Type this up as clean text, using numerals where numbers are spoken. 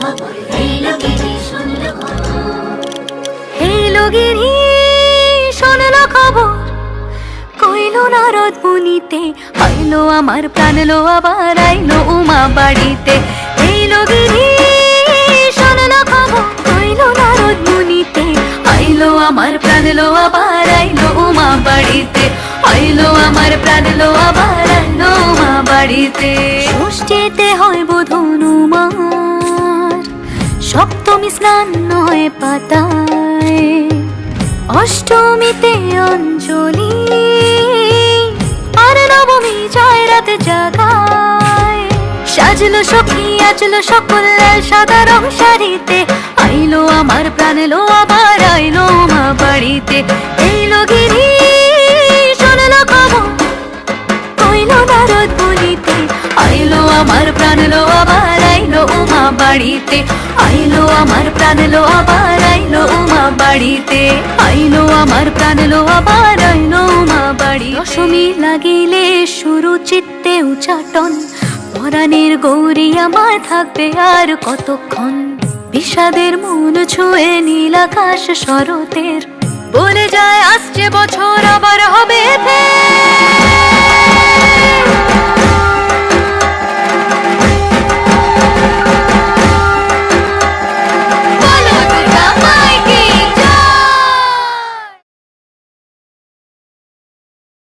খবর, এইলো গিরি শুনলো খবর। এইলো গিরি শুনলো খবর, কইলো নারদ মুনিতে, আইলো আমার প্রাণ লো আবার আইলো উমা বাড়িতে। এইলো গিরি শুনলো খবর, কইলো নারদ মুনিতে, আইলো আমার প্রাণ লো আবার আইলো উমা বাড়িতে। আইলো আমার প্রাণ লো আবার আইলো উমা বাড়িতে। ষষ্ঠীতে হয় বোধন উমার, সপ্তমী স্নান হয় পাতায়, অষ্টমীতে অঞ্জলি, আর নবমী যায় রাত জাগায়। সাজলো সখী আজলো সকল লাল সাদা রং শাড়িতে, আইলো আমার প্রাণ লো আবার আইলো মা বাড়িতে। এইলো গিরি শুনলো খবর, কইলো নারদ মুনিতে, আইলো আমার প্রাণ লো আবার আইলো উমা বাড়িতে। আইলো আমার প্রাণ লো আবার আইলো উমা বাড়িতে। আইলো আমার প্রাণ লো আবার আইলো উমা বাড়ি। দশমী লাগিলে শুরু চিত্তে উচাটন, পরাণের গৌরী আমার থাকবে আর কতক্ষণ। বিষাদের মন ছুঁয়ে নীল আকাশ শরতের, বলে যায় আসছে বছর আবার হবে ফের।